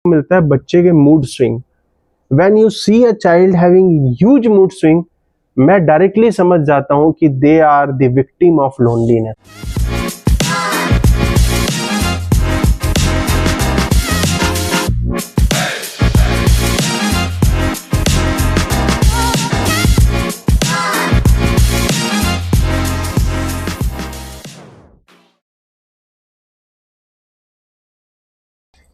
मिलता है बच्चे के mood swing. When you see a child having huge mood swing, मैं डायरेक्टली समझ जाता हूं कि they are the victim of loneliness.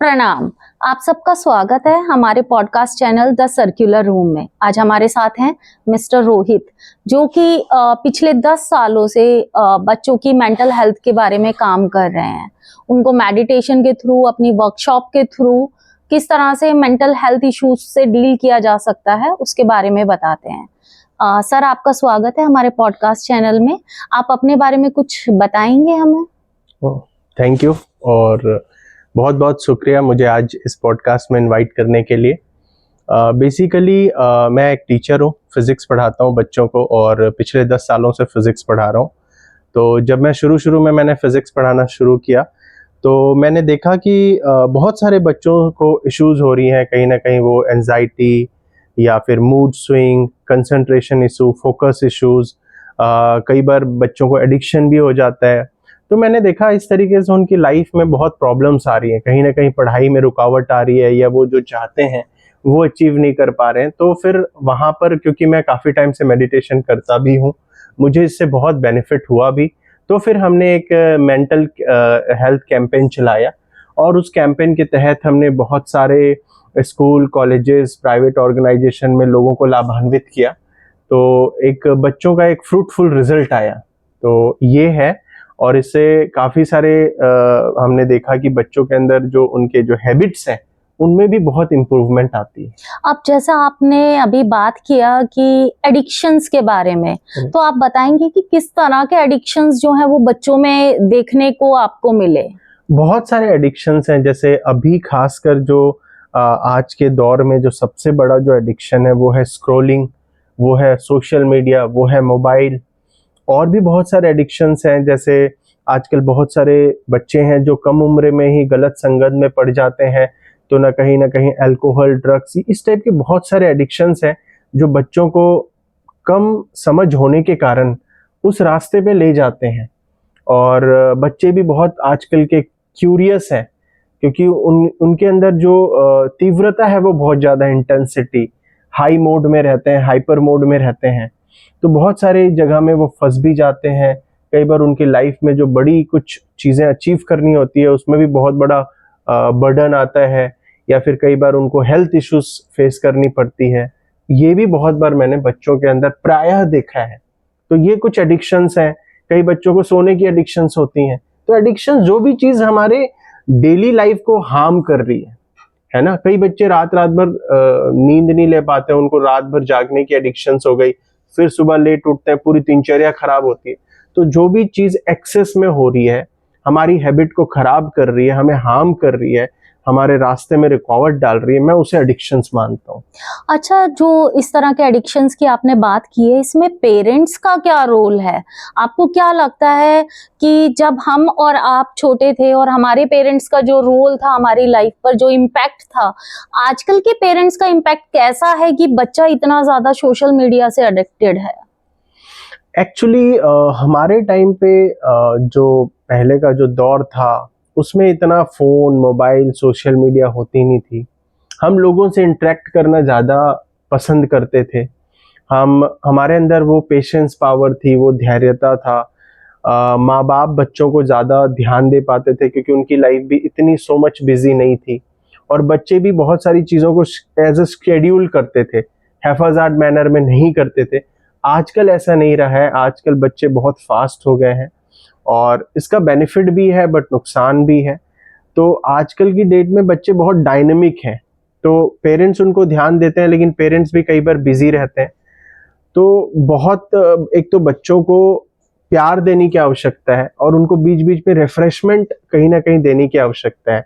प्रणाम, आप सबका स्वागत है हमारे podcast channel the circular room में। आज हमारे साथ हैं मिस्टर रोहित, जो कि पिछले 10 सालों से बच्चों की मेंटल हेल्थ के बारे में काम कर रहे हैं। उनको मेडिटेशन के थ्रू, अपनी वर्कशॉप के थ्रू किस तरह से मेंटल हेल्थ इश्यूज से डील किया जा सकता है उसके बारे में बताते हैं। सर, आपका स्वागत है हमारे पॉडकास्ट चैनल में। आप अपने बारे में कुछ बताएंगे हमें? थैंक यू और बहुत बहुत शुक्रिया मुझे आज इस पॉडकास्ट में इनवाइट करने के लिए। बेसिकली मैं एक टीचर हूँ, फिज़िक्स पढ़ाता हूँ बच्चों को और पिछले 10 सालों से फिज़िक्स पढ़ा रहा हूँ। तो जब मैं शुरू में मैंने फिज़िक्स पढ़ाना शुरू किया तो मैंने देखा कि बहुत सारे बच्चों को इश्यूज़ हो रही हैं, कहीं ना कहीं वो एंजाइटी या फिर mood swing, concentration issue, focus issues, कई बार बच्चों को एडिक्शन भी हो जाता है। तो मैंने देखा इस तरीके से उनकी लाइफ में बहुत प्रॉब्लम्स आ रही हैं, कहीं ना कहीं पढ़ाई में रुकावट आ रही है या वो जो चाहते हैं वो अचीव नहीं कर पा रहे हैं। तो फिर वहाँ पर, क्योंकि मैं काफ़ी टाइम से मेडिटेशन करता भी हूँ, मुझे इससे बहुत बेनिफिट हुआ भी। तो फिर हमने एक मेंटल हेल्थ कैंपेन चलाया और उस कैंपेन के तहत हमने बहुत सारे स्कूल, कॉलेजेस, प्राइवेट ऑर्गेनाइजेशन में लोगों को लाभान्वित किया। तो एक बच्चों का एक फ्रूटफुल रिजल्ट आया। तो ये है, और इससे काफ़ी सारे हमने देखा कि बच्चों के अंदर जो उनके जो हैबिट्स हैं उनमें भी बहुत इम्प्रूवमेंट आती है। अब जैसा आपने अभी बात किया कि एडिक्शंस के बारे में, तो आप बताएंगे कि किस तरह के एडिक्शंस जो हैं वो बच्चों में देखने को आपको मिले? बहुत सारे एडिक्शंस हैं, जैसे अभी खासकर जो आज के दौर में जो सबसे बड़ा जो एडिक्शन है वो है स्क्रॉलिंग, वो है सोशल मीडिया, वो है मोबाइल। और भी बहुत सारे एडिक्शंस हैं, जैसे आजकल बहुत सारे बच्चे हैं जो कम उम्र में ही गलत संगत में पड़ जाते हैं, तो ना कहीं अल्कोहल, ड्रग्स, इस टाइप के बहुत सारे एडिक्शंस हैं जो बच्चों को कम समझ होने के कारण उस रास्ते पे ले जाते हैं। और बच्चे भी बहुत आजकल के क्यूरियस हैं, क्योंकि उनके अंदर जो तीव्रता है वो बहुत ज़्यादा, इंटेंसिटी, हाई मोड में रहते हैं, हाइपर मोड में रहते हैं। तो बहुत सारे जगह में वो फंस भी जाते हैं। कई बार उनकी लाइफ में जो बड़ी कुछ चीज़ें अचीव करनी होती है उसमें भी बहुत बड़ा बर्डन आता है, या फिर कई बार उनको हेल्थ इश्यूज फेस करनी पड़ती है। ये भी बहुत बार मैंने बच्चों के अंदर प्रायः देखा है। तो ये कुछ एडिक्शंस हैं। कई बच्चों को सोने की एडिक्शंस होती हैं। तो एडिक्शन जो भी चीज़ हमारे डेली लाइफ को हार्म कर रही है ना। कई बच्चे रात भर नींद नहीं ले पाते, उनको रात भर जागने की एडिक्शंस हो गई, फिर सुबह लेट उठते हैं, पूरी दिनचर्या खराब होती है। तो जो भी चीज़ एक्सेस में हो रही है, हमारी हैबिट को खराब कर रही है, हमें हार्म कर रही है, हमारे रास्ते में रुकावट डाल रही है, मैं उसे एडिक्शंस मानता हूँ। अच्छा, जो इस तरह के एडिक्शंस की आपने बात की है, इसमें पेरेंट्स का क्या रोल है? आपको क्या लगता है कि जब हम और आप छोटे थे और हमारे पेरेंट्स का जो रोल था हमारी लाइफ पर, जो इम्पैक्ट था, आजकल के पेरेंट्स का इम्पैक्ट कैसा है कि बच्चा इतना ज्यादा सोशल मीडिया से एडिक्टेड है? एक्चुअली हमारे टाइम पे जो पहले का जो दौर था उसमें इतना फ़ोन, मोबाइल, सोशल मीडिया होती नहीं थी। हम लोगों से इंटरेक्ट करना ज़्यादा पसंद करते थे। हमारे अंदर वो पेशेंस पावर थी, वो धैर्यता था। माँ बाप बच्चों को ज़्यादा ध्यान दे पाते थे, क्योंकि उनकी लाइफ भी इतनी सो मच बिजी नहीं थी। और बच्चे भी बहुत सारी चीज़ों को एज अ शेड्यूल करते थे, हैफाजार्ड मैनर में नहीं करते थे। आजकल ऐसा नहीं रहा है। आजकल बच्चे बहुत फास्ट हो गए हैं और इसका बेनिफिट भी है बट नुकसान भी है। तो आजकल की डेट में बच्चे बहुत डायनेमिक हैं, तो पेरेंट्स उनको ध्यान देते हैं, लेकिन पेरेंट्स भी कई बार बिजी रहते हैं। तो बहुत एक तो बच्चों को प्यार देने की आवश्यकता है और उनको बीच बीच में रिफ्रेशमेंट कहीं ना कहीं देने की आवश्यकता है,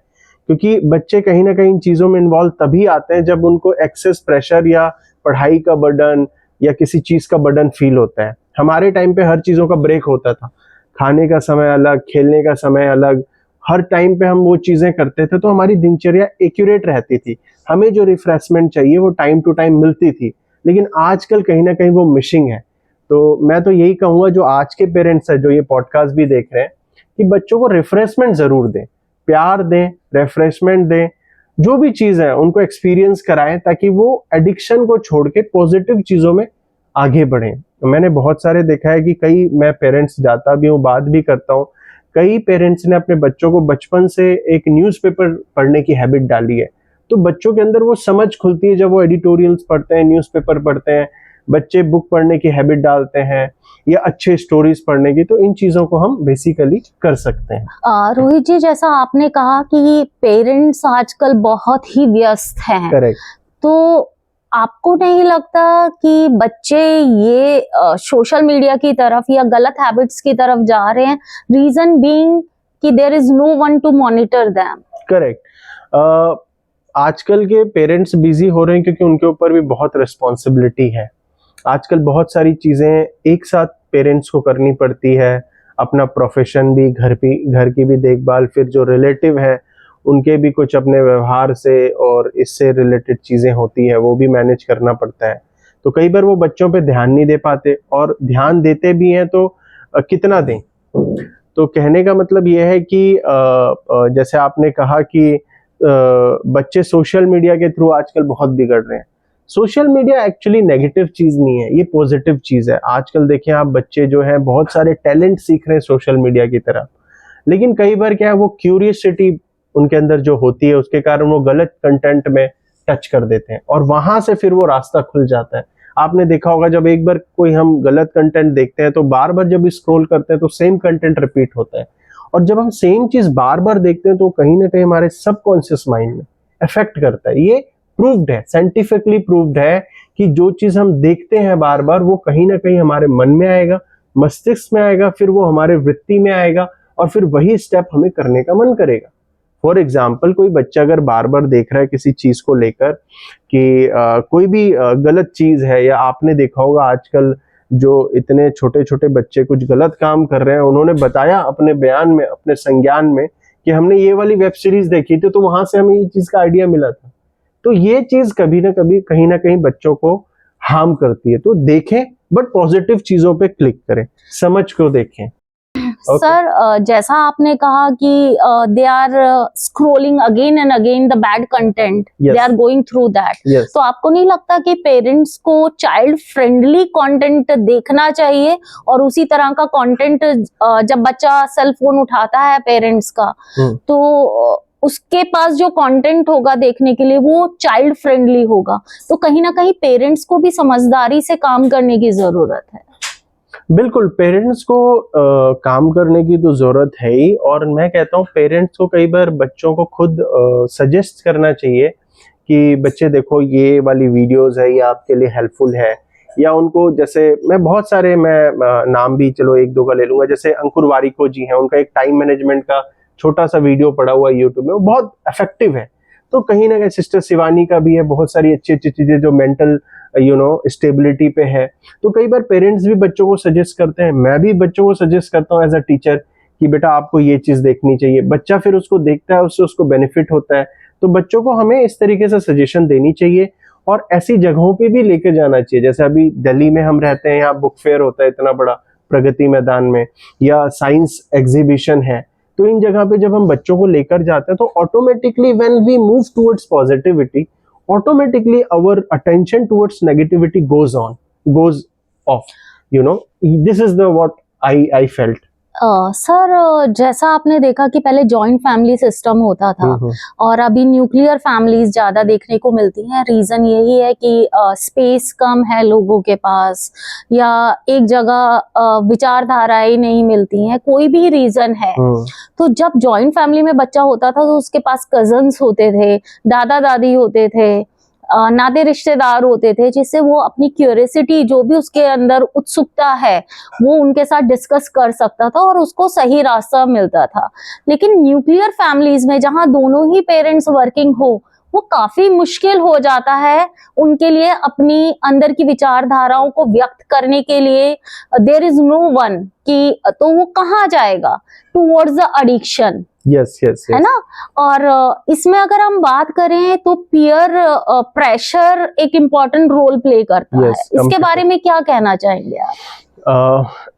क्योंकि बच्चे कहीं ना कहीं चीज़ों में इन्वॉल्व तभी आते हैं जब उनको एक्सेस प्रेशर या पढ़ाई का बर्डन या किसी चीज़ का बर्डन फील होता है। हमारे टाइम पे हर चीज़ों का ब्रेक होता था, खाने का समय अलग, खेलने का समय अलग, हर टाइम पे हम वो चीजें करते थे तो हमारी दिनचर्या एक्यूरेट रहती थी, हमें जो रिफ्रेशमेंट चाहिए वो टाइम टू टाइम मिलती थी। लेकिन आजकल कहीं ना कहीं वो मिसिंग है। तो मैं तो यही कहूंगा जो आज के पेरेंट्स हैं जो ये पॉडकास्ट भी देख रहे हैं कि बच्चों को रिफ्रेशमेंट जरूर दें, प्यार दें, रिफ्रेशमेंट दें, जो भी चीज है उनको एक्सपीरियंस कराएं ताकि वो एडिक्शन को छोड़ के पॉजिटिव चीजों में आगे बढ़ें। तो मैंने बहुत सारे देखा है कि कई, मैं पेरेंट्स जाता भी हूँ, बात भी करता हूँ, कई पेरेंट्स ने अपने बच्चों को बचपन से एक न्यूज़पेपर पढ़ने की हैबिट डाली है। तो बच्चों के अंदर वो समझ खुलती है जब वो एडिटोरियल्स पढ़ते हैं, न्यूज़पेपर पढ़ते हैं, बच्चे बुक पढ़ने की हैबिट डालते हैं या अच्छे स्टोरीज पढ़ने की। तो इन चीजों को हम बेसिकली कर सकते हैं। रोहित जी, जैसा आपने कहा कि पेरेंट्स आजकल बहुत ही व्यस्त हैं, करेक्ट। तो आपको नहीं लगता कि बच्चे ये सोशल मीडिया की तरफ या गलत हैबिट्स की तरफ जा रहे हैं, रीजन बीइंग कि there is no one to monitor them? Correct. आजकल के पेरेंट्स बिजी हो रहे हैं क्योंकि उनके ऊपर भी बहुत रिस्पॉन्सिबिलिटी है। आजकल बहुत सारी चीजें एक साथ पेरेंट्स को करनी पड़ती है, अपना प्रोफेशन भी, घर की भी देखभाल, फिर जो रिलेटिव है उनके भी कुछ अपने व्यवहार से और इससे रिलेटेड चीजें होती है, वो भी मैनेज करना पड़ता है। तो कई बार वो बच्चों पे ध्यान नहीं दे पाते, और ध्यान देते भी हैं तो कितना दें। तो कहने का मतलब ये है कि जैसे आपने कहा कि बच्चे सोशल मीडिया के थ्रू आजकल बहुत बिगड़ रहे हैं। सोशल मीडिया एक्चुअली नेगेटिव चीज नहीं है, ये पॉजिटिव चीज है। आजकल देखें आप, बच्चे जो हैं बहुत सारे टैलेंट सीख रहे हैं सोशल मीडिया की तरफ, लेकिन कई बार क्या है, वो क्यूरियसिटी उनके अंदर जो होती है उसके कारण वो गलत कंटेंट में टच कर देते हैं और वहां से फिर वो रास्ता खुल जाता है। आपने देखा होगा जब एक बार कोई हम गलत कंटेंट देखते हैं तो बार बार जब स्क्रॉल करते हैं तो सेम कंटेंट रिपीट होता है, और जब हम सेम चीज बार बार देखते हैं तो कहीं ना कहीं हमारे सबकॉन्शियस माइंड में इफेक्ट करता है। ये प्रूव्ड है, साइंटिफिकली प्रूव्ड है कि जो चीज हम देखते हैं बार बार वो कहीं ना कहीं हमारे मन में आएगा, मस्तिष्क में आएगा, फिर वो हमारे वृत्ति में आएगा और फिर वही स्टेप हमें करने का मन करेगा। फॉर एग्जाम्पल, कोई बच्चा अगर बार बार देख रहा है किसी चीज को लेकर कि कोई भी गलत चीज है, या आपने देखा होगा आजकल जो इतने छोटे छोटे बच्चे कुछ गलत काम कर रहे हैं, उन्होंने बताया अपने बयान में, अपने संज्ञान में कि हमने ये वाली वेब सीरीज देखी थी तो वहां से हमें ये चीज का आइडिया मिला था। तो ये चीज कभी ना कभी कहीं ना कहीं बच्चों को हार्म करती है। तो देखें, बट पॉजिटिव चीजों पे क्लिक करें, समझ को देखें। सर, जैसा आपने कहा कि they are scrolling again and again the bad content, they are going through that, तो आपको नहीं लगता कि पेरेंट्स को चाइल्ड फ्रेंडली कंटेंट देखना चाहिए और उसी तरह का कंटेंट जब बच्चा सेल फोन उठाता है पेरेंट्स का, तो उसके पास जो कंटेंट होगा देखने के लिए वो चाइल्ड फ्रेंडली होगा? तो कहीं ना कहीं पेरेंट्स को भी समझदारी से काम करने की जरूरत है। बिल्कुल, पेरेंट्स को काम करने की तो जरूरत है ही, और मैं कहता हूँ पेरेंट्स को कई बार बच्चों को खुद सजेस्ट करना चाहिए कि बच्चे देखो ये वाली वीडियोस है, ये आपके लिए हेल्पफुल है। या उनको, जैसे मैं बहुत सारे, मैं नाम भी चलो एक दो का ले लूंगा, जैसे अंकुर वारिको जी हैं, उनका एक टाइम मैनेजमेंट का छोटा सा वीडियो पड़ा हुआ है यूट्यूब में, वो बहुत इफेक्टिव है। तो कहीं ना कहीं सिस्टर शिवानी का भी है, बहुत सारी अच्छी अच्छी चीजें जो मेंटल स्टेबिलिटी पे है। तो कई बार पेरेंट्स भी बच्चों को सजेस्ट करते हैं, मैं भी बच्चों को सजेस्ट करता हूँ एज अ टीचर कि बेटा आपको ये चीज देखनी चाहिए। बच्चा फिर उसको देखता है, उससे उसको बेनिफिट होता है। तो बच्चों को हमें इस तरीके से सजेशन देनी चाहिए और ऐसी जगहों पे भी लेकर जाना चाहिए। जैसे अभी दिल्ली में हम रहते हैं, यहाँ बुक फेयर होता है इतना बड़ा प्रगति मैदान में, या साइंस एग्जीबिशन है। तो इन जगह पे जब हम बच्चों को लेकर जाते हैं तो automatically when we move towards positivity, automatically our attention towards negativity goes off. This is the what I felt. Sir, जैसा आपने देखा कि पहले जॉइंट फैमिली सिस्टम होता था और अभी न्यूक्लियर फैमिलीज ज्यादा देखने को मिलती हैं। रीजन यही है कि स्पेस कम है लोगों के पास, या एक जगह विचारधाराएं नहीं मिलती हैं, कोई भी रीजन है। तो जब जॉइंट फैमिली में बच्चा होता था तो उसके पास कजन्स होते थे, दादा दादी होते थे, नाते रिश्तेदार होते थे, जिससे वो अपनी क्यूरियोसिटी, जो भी उसके अंदर उत्सुकता है, वो उनके साथ डिस्कस कर सकता था और उसको सही रास्ता मिलता था। लेकिन न्यूक्लियर फैमिलीज में जहां दोनों ही पेरेंट्स वर्किंग हो, वो काफी मुश्किल हो जाता है उनके लिए अपनी अंदर की विचारधाराओं को व्यक्त करने के लिए। देयर इज नो वन कि तो वो कहाँ जाएगा? Towards the addiction. Yes yes है ना। और इसमें अगर हम बात करें तो पीयर प्रेशर एक इम्पोर्टेंट रोल प्ले करता है, इसके बारे में क्या कहना चाहेंगे आप?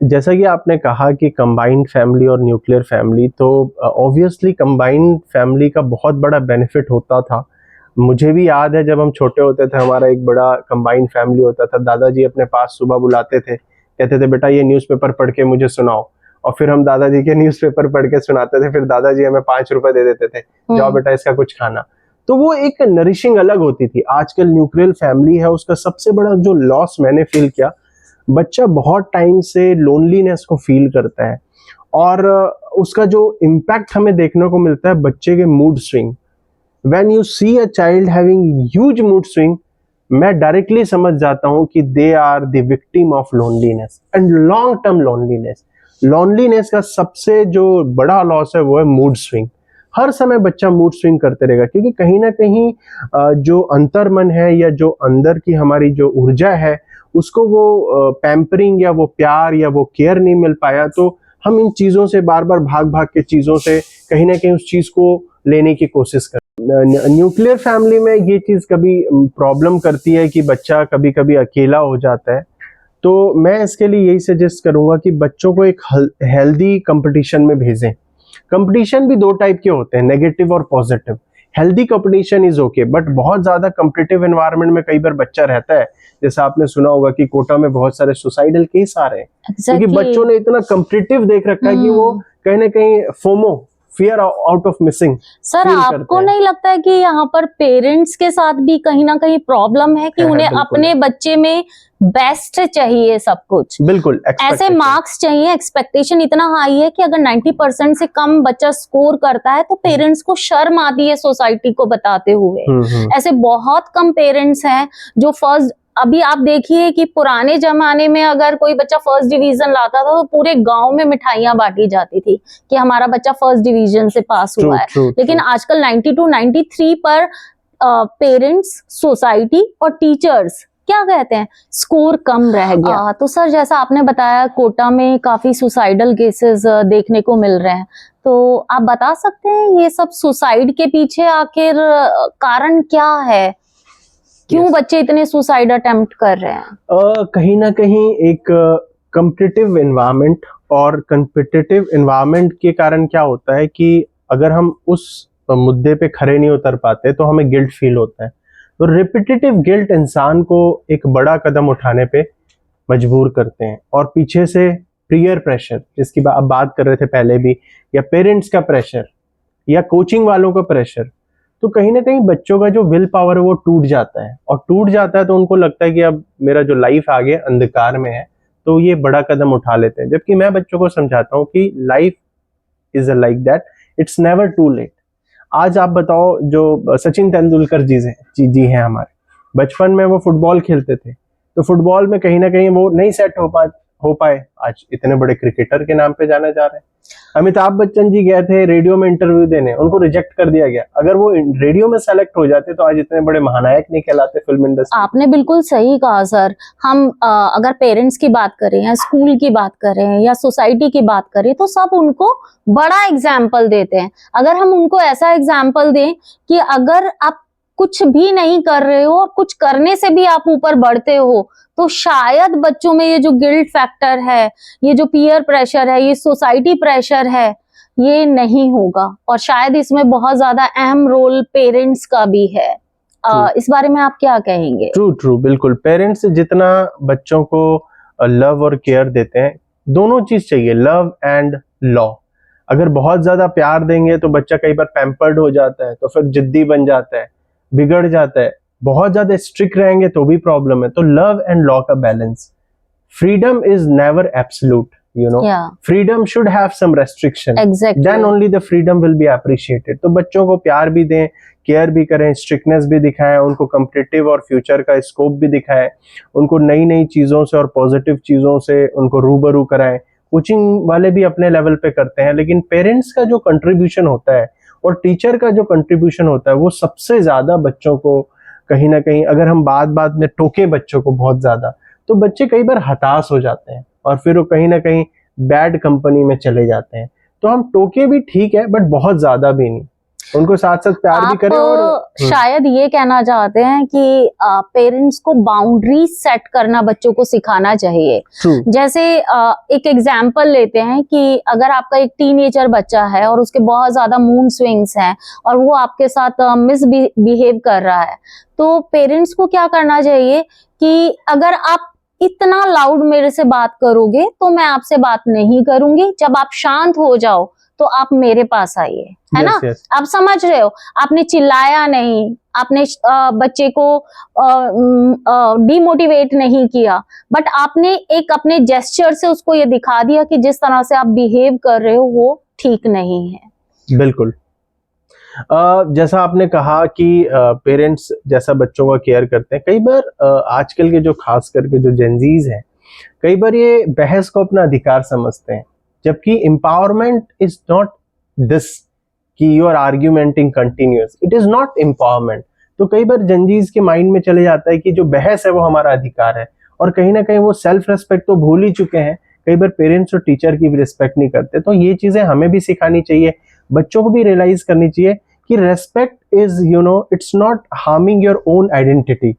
जैसा कि आपने कहा कि कंबाइंड फैमिली और न्यूक्लियर फैमिली, तो ऑब्वियसली कंबाइंड फैमिली का बहुत बड़ा बेनिफिट होता था। मुझे भी याद है जब हम छोटे होते थे, हमारा एक बड़ा कंबाइंड फैमिली होता था। दादाजी अपने पास सुबह बुलाते थे, कहते थे बेटा ये न्यूज़पेपर पढ़ के मुझे सुनाओ, और फिर हम दादाजी के न्यूज़पेपर पढ़ के सुनाते थे। फिर दादाजी हमें 5 रुपए दे देते थे, जाओ बेटा इसका कुछ खाना। तो वो एक नरिशिंग अलग होती थी। आजकल न्यूक्लियर फैमिली है, उसका सबसे बड़ा जो लॉस मैंने फील किया, बच्चा बहुत टाइम से लोनलीनेस को फील करता है, और उसका जो इम्पैक्ट हमें देखने को मिलता है बच्चे के mood swing. When you see a child having huge mood swing, मैं डायरेक्टली समझ जाता हूं कि they are the victim of loneliness and long term loneliness. Loneliness का सबसे जो बड़ा लॉस है वो है मूड स्विंग। हर समय बच्चा मूड स्विंग करते रहेगा, क्योंकि कहीं ना कहीं जो अंतर्मन है या जो अंदर की हमारी जो ऊर्जा है, उसको वो पैम्परिंग या वो प्यार या वो केयर नहीं मिल पाया। तो हम इन चीज़ों से बार बार भाग भाग के चीज़ों से कहीं ना कहीं उस चीज़ को लेने की कोशिश करते हैं। न्यूक्लियर फैमिली में ये चीज़ कभी प्रॉब्लम करती है कि बच्चा कभी कभी अकेला हो जाता है। तो मैं इसके लिए यही सजेस्ट करूंगा कि बच्चों को एक हेल्दी कंपटीशन में भेजें। कंपटीशन भी 2 टाइप के होते हैं, नेगेटिव और positive. Healthy competition is okay, but बहुत ज्यादा कॉम्पिटिटिव एनवायरनमेंट में कई बार बच्चा रहता है। जैसा आपने सुना होगा कि कोटा में बहुत सारे सुसाइडल केस आ रहे हैं, क्योंकि बच्चों ने इतना कॉम्पिटिटिव देख रखा है कि वो कहीं ना कहीं FOMO, fear out of missing. Sir आपको नहीं लगता है कि यहाँ पर पेरेंट्स के साथ भी कहीं ना कहीं प्रॉब्लम है कि उन्हें अपने बच्चे में बेस्ट चाहिए सब कुछ? बिल्कुल, ऐसे मार्क्स चाहिए, एक्सपेक्टेशन इतना हाई है कि अगर 90% से कम बच्चा स्कोर करता है तो पेरेंट्स को शर्म आती है सोसाइटी को बताते हुए। ऐसे बहुत कम पेरेंट्स हैं जो फर्स्ट, अभी आप देखिए कि पुराने जमाने में अगर कोई बच्चा फर्स्ट डिवीजन लाता था तो पूरे गांव में मिठाइयां बांटी जाती थी कि हमारा बच्चा फर्स्ट डिवीजन से पास हुआ है। लेकिन आजकल 92, 93 पर पेरेंट्स, सोसाइटी और टीचर्स क्या कहते हैं, स्कोर कम रह गया। तो सर जैसा आपने बताया कोटा में काफी सुसाइडल केसेस देखने को मिल रहे हैं, तो आप बता सकते हैं ये सब सुसाइड के पीछे आखिर कारण क्या है? क्यों बच्चे इतने सुसाइड अटेम्प्ट कर रहे हैं? कहीं ना कहीं एक कॉम्पिटिटिव एनवायरनमेंट, और कॉम्पिटिटिव एनवायरनमेंट के कारण क्या होता है कि अगर हम उस मुद्दे पे खड़े नहीं उतर पाते तो हमें गिल्ट फील होता है। तो रिपीटेटिव गिल्ट इंसान को एक बड़ा कदम उठाने पे मजबूर करते हैं, और पीछे से पीयर प्रेशर, जिसकी आप बात कर रहे थे पहले भी, या पेरेंट्स का प्रेशर या कोचिंग वालों का प्रेशर, तो कहीं ना कहीं बच्चों का जो विल पावर है वो टूट जाता है। और टूट जाता है तो उनको लगता है कि अब मेरा जो लाइफ आगे अंधकार में है, तो ये बड़ा कदम उठा लेते हैं। जबकि मैं बच्चों को समझाता हूँ कि life is like that, it's never too late. आज आप बताओ, जो सचिन तेंदुलकर जी हैं हमारे, बचपन में वो फुटबॉल खेलते थे, तो फुटबॉल में कहीं ना कहीं वो नहीं सेट हो पाए, आज इतने बड़े क्रिकेटर के नाम पे जाने जा रहे हैं। अमिताभ बच्चन जी गए थे रेडियो में इंटरव्यू देने, उनको रिजेक्ट कर दिया गया। अगर वो रेडियो में सेलेक्ट हो जाते तो आज इतने बड़े महानायक नहीं कहलाते फिल्म इंडस्ट्री। आपने बिल्कुल सही कहा सर। हम अगर पेरेंट्स की बात करें या स्कूल की बात करें या सोसाइटी की बात करें तो सब उनको बड़ा एग्जाम्पल देते हैं। अगर हम उनको ऐसा एग्जाम्पल दें कि अगर आप कुछ भी नहीं कर रहे हो और कुछ करने से भी आप ऊपर बढ़ते हो, तो शायद बच्चों में ये जो गिल्ट फैक्टर है, ये जो पीयर प्रेशर है, ये सोसाइटी प्रेशर है, ये नहीं होगा। और शायद इसमें बहुत ज्यादा अहम रोल पेरेंट्स का भी है। इस बारे में आप क्या कहेंगे? ट्रू, बिल्कुल। पेरेंट्स जितना बच्चों को लव और केयर देते हैं, दोनों चीज चाहिए, लव एंड लॉ। अगर बहुत ज्यादा प्यार देंगे तो बच्चा कई बार पैम्पर्ड हो जाता है, तो फिर जिद्दी बन जाता है, बिगड़ जाता है। बहुत ज्यादा स्ट्रिक्ट रहेंगे तो भी प्रॉब्लम है। तो लव एंड लॉ का balance. Freedom is never absolute, you know. Freedom should have some restriction. Exactly. Then only the freedom will be appreciated. तो बच्चों को प्यार भी दें, केयर भी करें, स्ट्रिक्टनेस भी दिखाएं, उनको कॉम्पिटिटिव और फ्यूचर का स्कोप भी दिखाएं, उनको नई नई चीज़ों से और पॉजिटिव चीज़ों से उनको रूबरू कराएं। कोचिंग वाले भी अपने लेवल पे करते हैं, लेकिन पेरेंट्स का जो कंट्रीब्यूशन होता है और टीचर का जो कंट्रीब्यूशन होता है वो सबसे ज़्यादा बच्चों को कहीं ना कहीं, अगर हम बात में टोके बच्चों को बहुत ज़्यादा, तो बच्चे कई बार हताश हो जाते हैं और फिर वो कहीं ना कहीं बैड कंपनी में चले जाते हैं। तो हम टोके भी ठीक है, बट बहुत ज्यादा भी नहीं, उनको साथ साथ प्यार भी करें। और शायद ये कहना चाहते हैं कि पेरेंट्स को बाउंड्री सेट करना बच्चों को सिखाना चाहिए। जैसे एक एग्जांपल लेते हैं कि अगर आपका एक टीनेजर बच्चा है और उसके बहुत ज्यादा मूड स्विंग्स हैं और वो आपके साथ मिसबिहेव कर रहा है, तो पेरेंट्स को क्या करना चाहिए कि अगर आप इतना लाउड मेरे से बात करोगे तो मैं आपसे बात नहीं करूंगी, जब आप शांत हो जाओ तो आप मेरे पास आइए, है ना? आप समझ रहे हो, आपने चिल्लाया नहीं, आपने बच्चे को डिमोटिवेट नहीं किया, बट आपने एक अपने जेस्चर से उसको ये दिखा दिया कि जिस तरह से आप बिहेव कर रहे हो वो ठीक नहीं है। बिल्कुल। जैसा आपने कहा कि पेरेंट्स जैसा बच्चों का केयर करते हैं, कई बार आजकल के जो खास करके जो जेनजीज हैं, कई बार ये बहस को अपना अधिकार समझते हैं, जबकि एम्पावरमेंट इज नॉट दिस कि you are argumenting continuous, it is not empowerment. तो कई बार जंजीज के माइंड में चले जाता है कि जो बहस है वो हमारा अधिकार है, और कहीं ना कहीं वो सेल्फ रेस्पेक्ट तो भूल ही चुके हैं। कई बार पेरेंट्स और टीचर की भी रिस्पेक्ट नहीं करते। तो ये चीजें हमें भी सिखानी चाहिए, बच्चों को भी रियलाइज करनी चाहिए कि respect is it's not harming your own identity.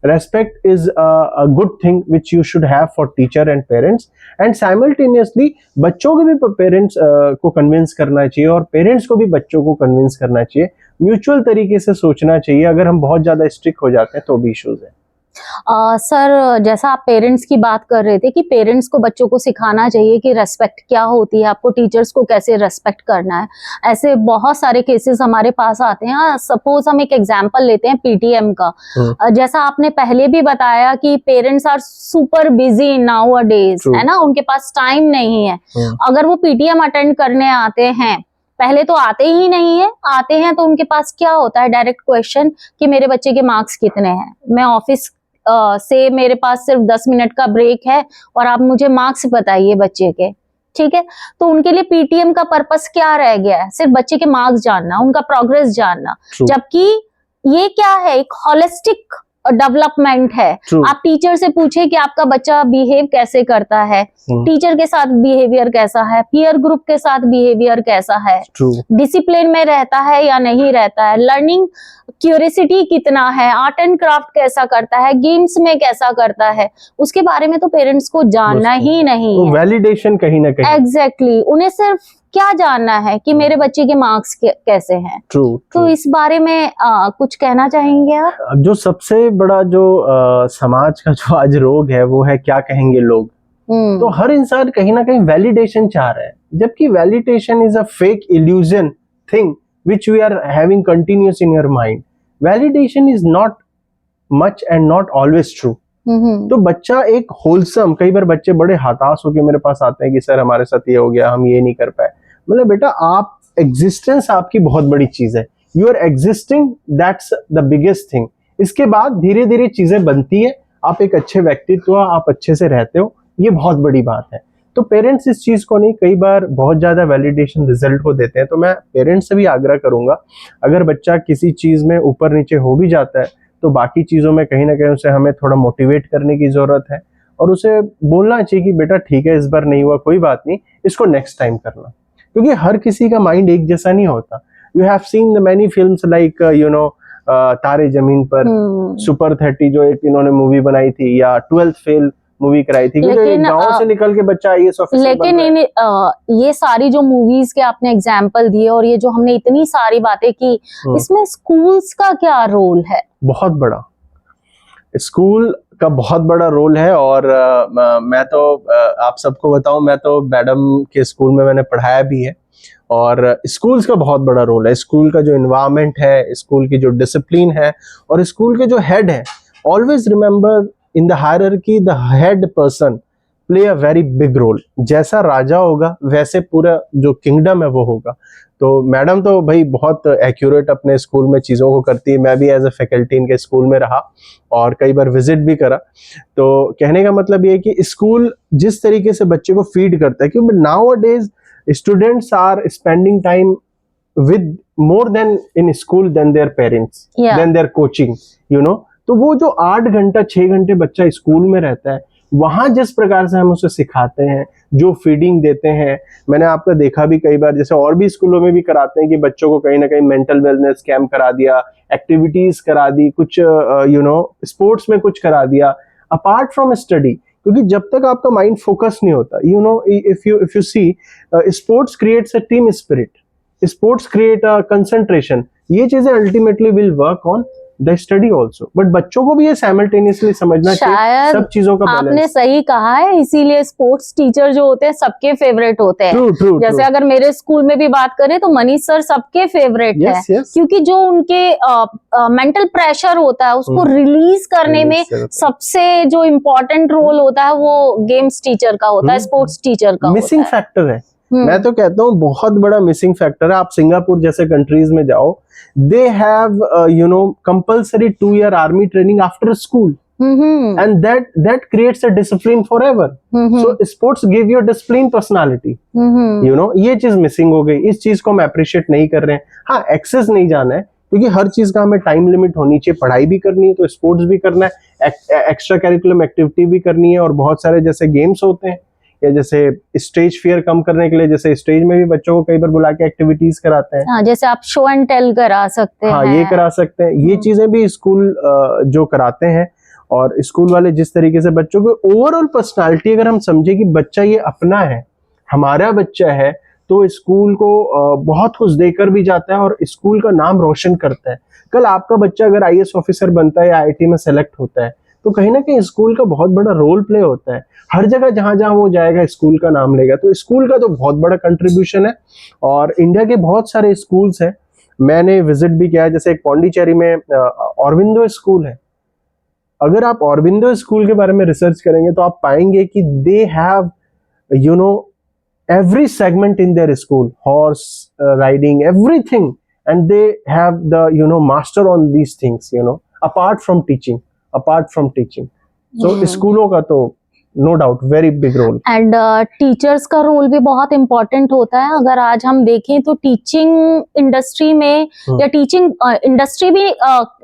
Respect is a good thing which you should have for teacher and parents, and simultaneously बच्चों को भी पेरेंट्स को कन्विंस करना चाहिए और पेरेंट्स को भी बच्चों को कन्विंस करना चाहिए। म्यूचुअल तरीके से सोचना चाहिए। अगर हम बहुत ज्यादा स्ट्रिक्ट हो जाते हैं तो भी इश्यूज है। सर, जैसा आप पेरेंट्स की बात कर रहे थे कि पेरेंट्स को बच्चों को सिखाना चाहिए कि रेस्पेक्ट क्या होती है, आपको टीचर्स को कैसे रेस्पेक्ट करना है। ऐसे बहुत सारे केसेस हमारे पास आते हैं। सपोज हम एक एग्जांपल लेते हैं पीटीएम का। जैसा आपने पहले भी बताया कि parents are super busy nowadays, है ना, उनके पास टाइम नहीं है। अगर वो पीटीएम अटेंड करने आते हैं, पहले तो आते ही नहीं है, आते हैं तो उनके पास क्या होता है, डायरेक्ट क्वेश्चन कि मेरे बच्चे के मार्क्स कितने हैं, मैं ऑफिस से मेरे पास सिर्फ 10 मिनट का ब्रेक है और आप मुझे मार्क्स बताइए बच्चे के। ठीक है, तो उनके लिए पीटीएम का पर्पस क्या रह गया है? सिर्फ बच्चे के मार्क्स जानना, उनका प्रोग्रेस जानना। जबकि ये क्या है, एक होलिस्टिक डेवलपमेंट है। आप टीचर से पूछे कि आपका बच्चा बिहेव कैसे करता है, टीचर के साथ बिहेवियर कैसा है, पीयर ग्रुप के साथ बिहेवियर कैसा है, डिसिप्लिन में रहता है या नहीं रहता है, लर्निंग क्यूरियोसिटी कितना है, आर्ट एंड क्राफ्ट कैसा करता है, गेम्स में कैसा करता है, उसके बारे में तो पेरेंट्स को जानना ही नहीं है। वैलिडेशन कहीं ना कहीं। एग्जैक्टली, उन्हें सिर्फ क्या जानना है कि मेरे बच्चे के मार्क्स कैसे हैं। तो इस बारे में कुछ कहना चाहेंगे आप? जो सबसे बड़ा जो समाज का जो आज रोग है वो है क्या कहेंगे लोग। तो हर इंसान कहीं ना कहीं वैलिडेशन चाह रहा है, जबकि validation is a fake illusion thing which we are having continuous in your mind. Validation is not much and not always true. तो बच्चा एक होलसम, कई बार बच्चे बड़े हताश होकर मेरे पास आते हैं कि सर हमारे साथ ये हो गया, हम ये नहीं कर पाए। मतलब बेटा, आप एग्जिस्टेंस आपकी बहुत बड़ी चीज है, you are existing, that's the biggest thing. इसके बाद धीरे धीरे चीजें बनती है, आप एक अच्छे व्यक्तित्व, आप अच्छे से रहते हो, ये बहुत बड़ी बात है। तो पेरेंट्स इस चीज को नहीं, कई बार बहुत ज्यादा वैलिडेशन रिजल्ट को देते हैं। तो मैं पेरेंट्स से भी आग्रह करूंगा, अगर बच्चा किसी चीज में ऊपर नीचे हो भी जाता है तो बाकी चीजों में कहीं ना कहीं उसे हमें थोड़ा मोटिवेट करने की जरूरत है, और उसे बोलना चाहिए कि बेटा ठीक है, इस बार नहीं हुआ कोई बात नहीं, इसको नेक्स्ट टाइम करना। क्योंकि हर किसी का माइंड एक जैसा नहीं होता। You have seen the many films like तारे जमीन पर, सुपर 30 जो एक इन्होंने मूवी बनाई थी, या 12th फेल मूवी कराई थी, क्योंकि गांव से निकल के बच्चा आईएएस ऑफिसर। लेकिन ये सारी जो मूवीज के आपने एग्जाम्पल दिए और ये जो हमने इतनी सारी बातें की, इसमें स्कूल्स का क्या रोल है? बहुत बड़ा, स्कूल का बहुत बड़ा रोल है। और मैं तो आप सबको बताऊं, मैं तो मैडम के स्कूल में मैंने पढ़ाया भी है, और स्कूल्स का बहुत बड़ा रोल है। स्कूल का जो एनवायरनमेंट है, स्कूल की जो डिसिप्लिन है, और स्कूल के जो हेड है, always remember in the hierarchy the head person play a very big role। जैसा राजा होगा वैसे पूरा जो किंगडम है वो होगा। तो मैडम तो भाई बहुत एक्यूरेट अपने स्कूल में चीज़ों को करती है। मैं भी एज ए फैकल्टी इनके स्कूल में रहा और कई बार विजिट भी करा। तो कहने का मतलब ये है कि स्कूल जिस तरीके से बच्चे को फीड करता है, क्योंकि nowadays students are spending time with more than in school than their parents, than their coaching, you know। तो वो जो 8 घंटा 6 घंटे बच्चा स्कूल में रहता है, वहां जिस प्रकार से हम उसे सिखाते हैं, जो फीडिंग देते हैं, मैंने आपका देखा भी कई बार, जैसे और भी स्कूलों में भी कराते हैं कि बच्चों को कहीं ना कहीं मेंटल वेलनेस कैंप करा दिया, एक्टिविटीज करा दी, कुछ स्पोर्ट्स में कुछ करा दिया अपार्ट फ्रॉम स्टडी, क्योंकि जब तक आपका माइंड फोकस नहीं होता, if you see, sports creates a team spirit, sports create a concentration, ये चीजें ultimately will work on the study also, but बच्चों को भी ये साइमल्टेनियसली समझना चाहिए शायद सब चीजों का आपने बैलेंस। सही कहा है, इसीलिए स्पोर्ट्स टीचर जो होते हैं सबके फेवरेट होते हैं। ट्रू ट्रू जैसे अगर मेरे स्कूल में भी बात करें तो मनीष सर सबके फेवरेट है, क्योंकि जो उनके मेंटल प्रेशर होता है उसको रिलीज करने में सबसे जो इम्पोर्टेंट रोल होता है वो गेम्स टीचर का होता है, स्पोर्ट्स टीचर का मिसिंग होता है। फैक्टर है। मैं तो कहता हूँ बहुत बड़ा मिसिंग फैक्टर है। आप सिंगापुर जैसे कंट्रीज में जाओ, they have compulsory 2 year army training after school, and that creates a discipline forever. So sports give you a disciplined personality. ये चीज मिसिंग हो गई, इस चीज को हम अप्रिशिएट नहीं कर रहे हैं। हाँ, एक्सेस नहीं जाना है, क्योंकि हर चीज का हमें टाइम लिमिट होनी चाहिए। पढ़ाई भी करनी है तो स्पोर्ट्स भी करना है, एक्स्ट्रा करिकुलम एक्टिविटी भी करनी है, और बहुत सारे जैसे गेम्स होते हैं, या जैसे स्टेज फियर कम करने के लिए जैसे स्टेज में भी बच्चों को कई बार बुला के एक्टिविटीज कराते हैं। हाँ, जैसे आप शो एंड टेल करा सकते हैं। हाँ, ये करा सकते हैं। ये चीजें भी स्कूल जो कराते हैं, और स्कूल वाले जिस तरीके से बच्चों को ओवरऑल पर्सनालिटी, अगर हम समझे कि बच्चा ये अपना है, हमारा बच्चा है, तो स्कूल को बहुत कुछ देकर भी जाता है और स्कूल का नाम रोशन करता है। कल आपका बच्चा अगर IAS ऑफिसर बनता है या IIT में सेलेक्ट होता है, तो कहीं ना कहीं स्कूल का बहुत बड़ा रोल प्ले होता है। हर जगह जहां जहां वो जाएगा स्कूल का नाम लेगा, तो स्कूल का तो बहुत बड़ा कंट्रीब्यूशन है। और इंडिया के बहुत सारे स्कूल्स हैं, मैंने विजिट भी किया है, जैसे एक पौंडीचेरी में ऑरबिंदो स्कूल है। अगर आप ऑरबिंदो स्कूल के बारे में रिसर्च करेंगे तो आप पाएंगे कि they have every segment in their school, horse riding, everything, and they have the master on these things, apart from teaching. So स्कूलों का तो no doubt very big role. And teachers का रोल भी बहुत इम्पोर्टेंट होता है। अगर आज हम देखें तो टीचिंग इंडस्ट्री में, या टीचिंग इंडस्ट्री भी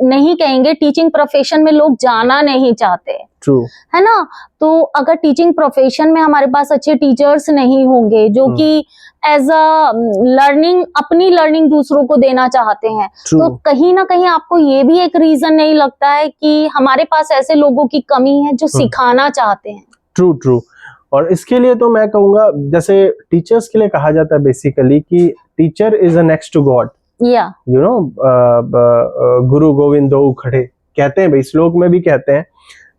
नहीं कहेंगे, टीचिंग प्रोफेशन में लोग जाना नहीं चाहते, ट्रू है ना। तो अगर टीचिंग प्रोफेशन में हमारे पास अच्छे टीचर्स नहीं होंगे जो कि एज अ लर्निंग, अपनी लर्निंग दूसरों को देना चाहते हैं, तो कहीं ना कहीं आपको ये भी एक रीजन नहीं लगता है कि हमारे पास ऐसे लोगों की कमी है जो सिखाना चाहते हैं। ट्रू। और इसके लिए तो मैं कहूंगा, जैसे टीचर्स के लिए कहा जाता है बेसिकली कि teacher is a next to God, या गुरु गोविंद दो खड़े कहते हैं भाई, श्लोक में भी कहते हैं।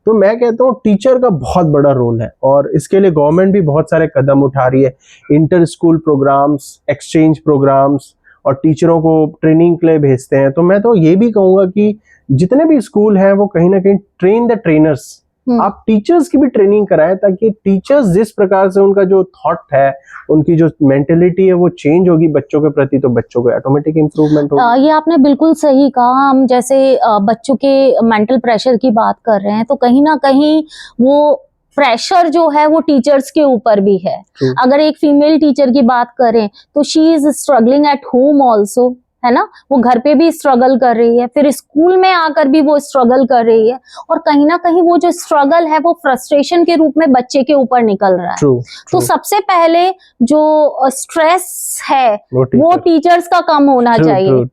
तो मैं कहता हूँ टीचर का बहुत बड़ा रोल है, और इसके लिए गवर्नमेंट भी बहुत सारे कदम उठा रही है। Inter school programmes, exchange programmes, और टीचरों को ट्रेनिंग के लिए भेजते हैं। तो मैं तो ये भी कहूंगा कि जितने भी स्कूल हैं वो कहीं ना कहीं ट्रेन द ट्रेनर्स, आप टीचर्स की भी ट्रेनिंग कराएं, ताकि टीचर्स जिस प्रकार से उनका जो थॉट है, उनकी जो मेंटेलिटी है वो चेंज होगी बच्चों के प्रति, तो बच्चों को ऑटोमेटिक इंप्रूवमेंट होगी। ये आपने बिल्कुल सही कहा। हम जैसे बच्चों के मेंटल प्रेशर की बात कर रहे हैं, तो कहीं ना कहीं वो प्रेशर जो है वो टीचर्स के ऊपर भी है। अगर एक फीमेल टीचर की बात करें तो she is struggling at home also, है ना। वो घर पे भी स्ट्रगल कर रही है, फिर स्कूल में आकर भी वो स्ट्रगल कर रही है, और कहीं ना कहीं वो जो स्ट्रगल है वो फ्रस्ट्रेशन के रूप में बच्चे के ऊपर निकल रहा है। तो सबसे पहले जो स्ट्रेस है वो टीचर्स का कम होना चाहिए,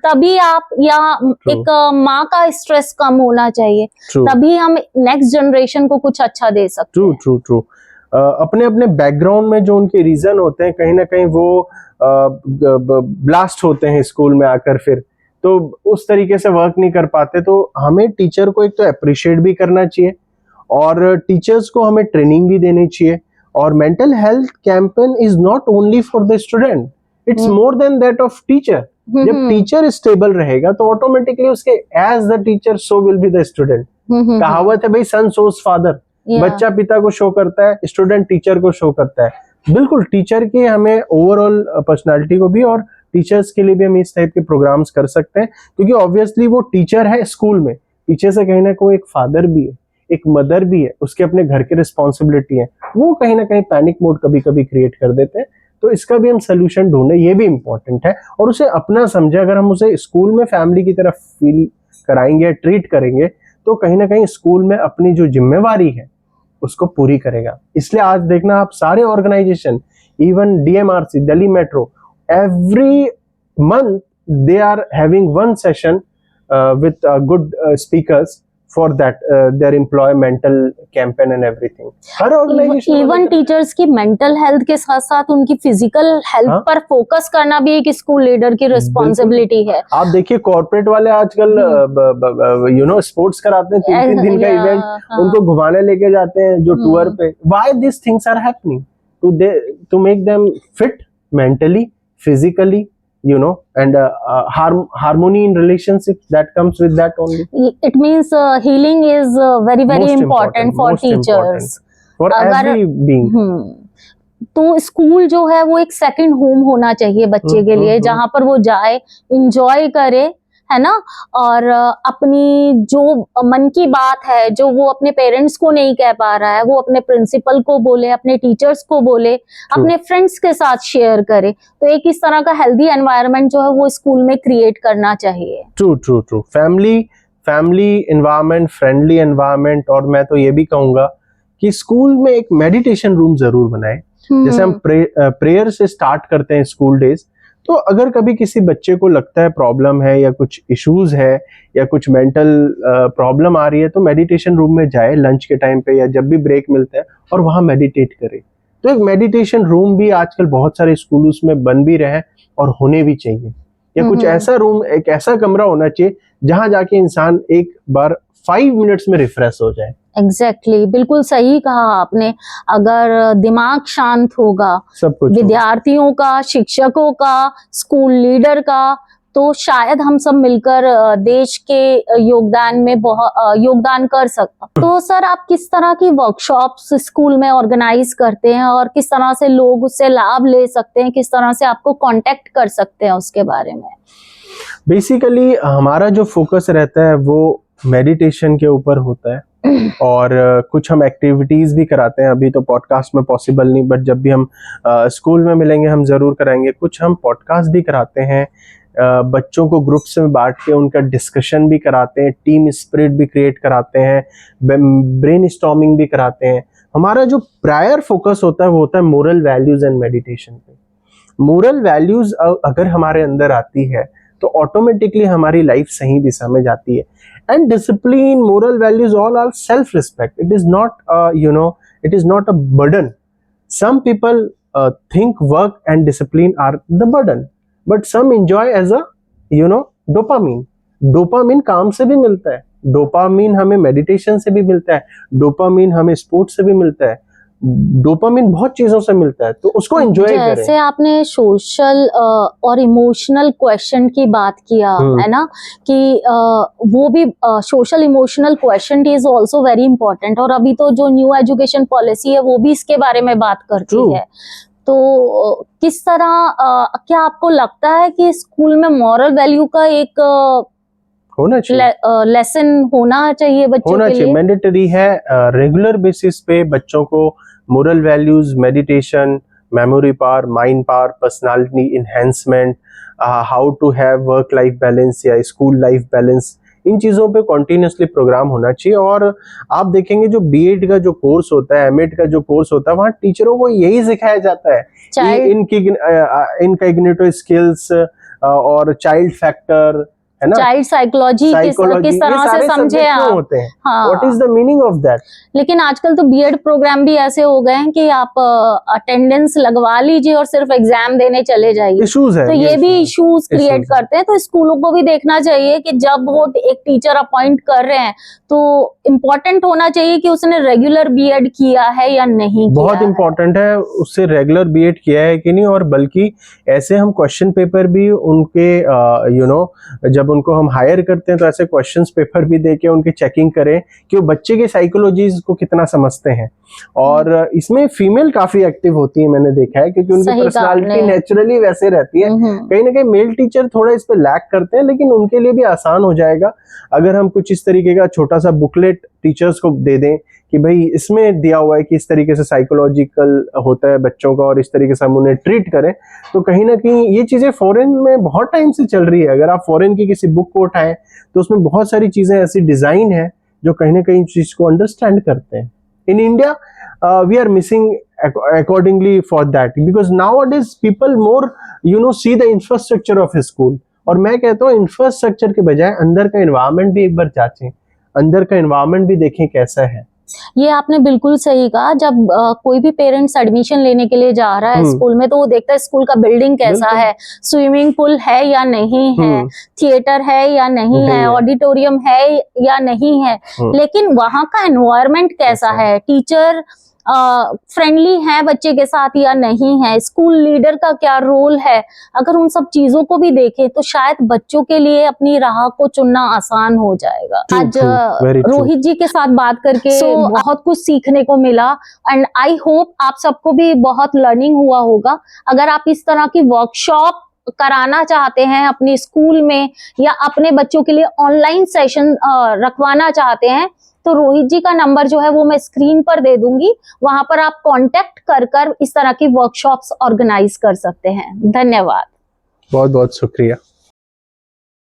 तभी आप, या एक माँ का स्ट्रेस कम होना चाहिए, तभी हम नेक्स्ट जनरेशन को कुछ अच्छा दे सकते हैं। ट्रू। अपने अपने बैकग्राउंड में जो उनके रीजन होते हैं, कहीं ना कहीं वो ब्लास्ट होते हैं स्कूल में आकर, फिर तो उस तरीके से वर्क नहीं कर पाते। तो हमें टीचर को एक तो अप्रिशिएट भी करना चाहिए, और टीचर्स को हमें ट्रेनिंग भी देनी चाहिए। और mental health campaign is not only for the student, it's more than that of teacher. जब टीचर स्टेबल रहेगा तो ऑटोमेटिकली उसके as the teacher so will be the student. कहावत है भाई, सन सोज फादर, बच्चा पिता को शो करता है, स्टूडेंट टीचर को शो करता है। बिल्कुल, टीचर की हमें ओवरऑल पर्सनालिटी को भी, और टीचर्स के लिए भी हम इस टाइप के प्रोग्राम्स कर सकते हैं, क्योंकि ऑब्वियसली वो टीचर है स्कूल में, पीछे से कहीं ना कहीं एक फादर भी है, एक मदर भी है, उसके अपने घर की रिस्पॉन्सिबिलिटी है। वो कहीं ना कहीं पैनिक मोड कभी कभी क्रिएट कर देते हैं। तो इसका भी हम सोल्यूशन ढूंढे, ये भी इंपॉर्टेंट है, और उसे अपना समझे। अगर हम उसे स्कूल में फैमिली की तरफ फील कराएंगे, ट्रीट करेंगे, तो कहीं ना कहीं स्कूल में अपनी जो जिम्मेवारी है उसको पूरी करेगा। इसलिए आज देखना आप सारे organisation, even DMRC, Delhi metro, every month they are having one session with good speakers for that their employmental campaign and everything. हर ऑर्गेनाइजेशन इवन टीचर्स की मेंटल हेल्थ के साथ साथ उनकी फिजिकल हेल्थ हाँ? पर फोकस करना भी एक स्कूल लीडर की रिस्पॉन्सिबिलिटी है। आप देखिए कॉर्पोरेट वाले आजकल स्पोर्ट्स कराते हैं, 3-3 दिन का इवेंट, उनको घुमाने लेके जाते हैं जो टूर पे। Why this things are happening? To make them fit mentally, physically, and harmony in relationships that comes with that only. It means healing is very Most important for most teachers. important for अगर every being. तो school जो है वो एक second home होना चाहिए बच्चे के लिए, जहां पर वो जाए, इंजॉय करे, है ना, और अपनी जो मन की बात है, जो वो अपने पेरेंट्स को नहीं कह पा रहा है, वो अपने प्रिंसिपल को बोले, अपने टीचर्स को बोले, अपने फ्रेंड्स के साथ शेयर करे। तो एक इस तरह का हेल्दी एनवायरनमेंट जो है वो स्कूल में क्रिएट करना चाहिए। True family environment, friendly environment. और मैं तो ये भी कहूंगा कि स्कूल में एक मेडिटेशन रूम जरूर बनाए। जैसे हम प्रेयर से स्टार्ट करते हैं स्कूल डेज, तो अगर कभी किसी बच्चे को लगता है प्रॉब्लम है या कुछ इश्यूज है या कुछ मेंटल प्रॉब्लम आ रही है, तो मेडिटेशन रूम में जाए लंच के टाइम पे या जब भी ब्रेक मिलता है और वहां मेडिटेट करे। तो एक मेडिटेशन रूम भी आजकल बहुत सारे स्कूलों में बन भी रहे हैं और होने भी चाहिए, या कुछ ऐसा रूम, एक ऐसा कमरा होना चाहिए जहां जाके इंसान एक बार 5 मिनट्स में रिफ्रेश हो जाए। एग्जैक्टली, बिल्कुल सही कहा आपने। अगर दिमाग शांत होगा, सब कुछ विद्यार्थियों का, शिक्षकों का, स्कूल लीडर का, तो शायद हम सब मिलकर देश के योगदान में बहुत योगदान कर सकते। तो सर, आप किस तरह की वर्कशॉप्स स्कूल में ऑर्गेनाइज करते हैं और किस तरह से लोग उससे लाभ ले सकते हैं, किस तरह से आपको कांटेक्ट कर सकते हैं, उसके बारे में? बेसिकली हमारा जो फोकस रहता है वो मेडिटेशन के ऊपर होता है, और कुछ हम एक्टिविटीज भी कराते हैं। अभी तो पॉडकास्ट में पॉसिबल नहीं, बट जब भी हम स्कूल में मिलेंगे हम जरूर कराएंगे। कुछ हम पॉडकास्ट भी कराते हैं, बच्चों को ग्रुप्स में बांट के उनका डिस्कशन भी कराते हैं, टीम स्पिरिट भी क्रिएट कराते हैं, ब्रेनस्टॉर्मिंग भी कराते हैं। हमारा जो प्रायर फोकस होता है वो होता है मोरल वैल्यूज एंड मेडिटेशन पे। मोरल वैल्यूज अगर हमारे अंदर आती है तो ऑटोमेटिकली हमारी लाइफ सही दिशा में जाती है। And discipline, moral values, all are self respect. It is not it is not a burden. Some people think work and discipline are the burden, but some enjoy as a dopamine. Dopamine काम से भी मिलता है, dopamine हमें meditation से भी मिलता है, डोपामीन हमें स्पोर्ट्स से भी मिलता है, डोपामीन बहुत चीजों से मिलता है, तो उसको एंजॉय करें। जैसे आपने सोशल और इमोशनल क्वेश्चन की बात किया, है ना, कि वो भी social emotional question is also very important, और अभी तो जो न्यू एजुकेशन पॉलिसी है वो भी इसके बारे में बात करती है। तो किस तरह क्या आपको लगता है कि स्कूल में मॉरल वैल्यू का एक होना चाहिए, लेसन होना चाहिए बच्चों के लिए? मैंडेटरी है। रेगुलर बेसिस पे बच्चों को moral values, meditation, memory power, mind power, personality enhancement, how to have work life balance या स्कूल लाइफ बैलेंस, इन चीज़ों पे कॉन्टिन्यूसली प्रोग्राम होना चाहिए। और आप देखेंगे जो बीएड का जो कोर्स होता है, एमएड का जो कोर्स होता है, वहाँ टीचरों को यही सिखाया जाता है, इनकॉग्निटिव स्किल्स और चाइल्ड फैक्टर, है ना, चाइल्ड साइकोलॉजी किस तरह से समझे आप, होते हैं, what is the meaning of that. लेकिन आजकल तो बीएड प्रोग्राम भी ऐसे हो गए हैं कि आप अटेंडेंस लगवा लीजिए और सिर्फ एग्जाम देने चले जाइए। इश्यूज है, तो ये भी इश्यूज क्रिएट करते हैं। तो स्कूलों को भी देखना चाहिए कि जब वो एक टीचर अपॉइंट कर रहे हैं तो इम्पोर्टेंट होना चाहिए कि उसने रेगुलर बीएड किया है या नहीं, बहुत इंपॉर्टेंट है उससे रेगुलर बीएड किया है कि नहीं। और बल्कि ऐसे हम क्वेश्चन पेपर भी उनके जब उनको हम हायर करते हैं तो ऐसे क्वेश्चंस पेपर भी देके उनकी चेकिंग करें कि वो बच्चे के साइकोलॉजीज को कितना समझते हैं। और इसमें फीमेल काफी एक्टिव होती है, मैंने देखा है, क्योंकि उनकी पर्सनालिटी नेचुरली वैसे रहती है। कहीं ना कहीं मेल टीचर थोड़ा इस पे लैक करते हैं, लेकिन उनके लिए भी आसान हो जाएगा अगर हम कुछ इस तरीके का छोटा सा बुकलेट टीचर्स को दे दें कि भाई इसमें दिया हुआ है कि इस तरीके से साइकोलॉजिकल होता है बच्चों का और इस तरीके से हम उन्हें ट्रीट करें। तो कहीं ना कहीं ये चीजें फॉरेन में बहुत टाइम से चल रही है। अगर आप फॉरेन की किसी बुक को उठाएं तो उसमें बहुत सारी चीजें ऐसी डिजाइन है जो कहीं ना कहीं चीज को अंडरस्टैंड करते हैं। In India, we are missing accordingly for that, because nowadays people more see the infrastructure of a school. और मैं कहता हूँ इंफ्रास्ट्रक्चर के बजाय अंदर का एनवायरनमेंट भी एक बार जांचें, अंदर का एनवायरनमेंट भी देखें कैसा है। ये आपने बिल्कुल सही कहा। जब कोई भी पेरेंट्स एडमिशन लेने के लिए जा रहा है स्कूल में, तो वो देखता है स्कूल का बिल्डिंग कैसा है, स्विमिंग पूल है या नहीं है, थिएटर है या नहीं है, ऑडिटोरियम है या नहीं है, लेकिन वहाँ का एनवायरनमेंट कैसा है, टीचर फ्रेंडली है बच्चे के साथ या नहीं है, स्कूल लीडर का क्या रोल है। अगर उन सब चीजों को भी देखें तो शायद बच्चों के लिए अपनी राह को चुनना आसान हो जाएगा। आज रोहित जी के साथ बात करके बहुत कुछ सीखने को मिला, एंड आई होप आप सबको भी बहुत लर्निंग हुआ होगा। अगर आप इस तरह की वर्कशॉप कराना चाहते हैं अपने स्कूल में, या अपने बच्चों के लिए ऑनलाइन सेशन रखवाना चाहते हैं, तो रोहित जी का नंबर जो है वो मैं स्क्रीन पर दे दूंगी, वहां पर आप कांटेक्ट कर इस तरह की वर्कशॉप्स ऑर्गेनाइज कर सकते हैं। धन्यवाद। बहुत बहुत शुक्रिया।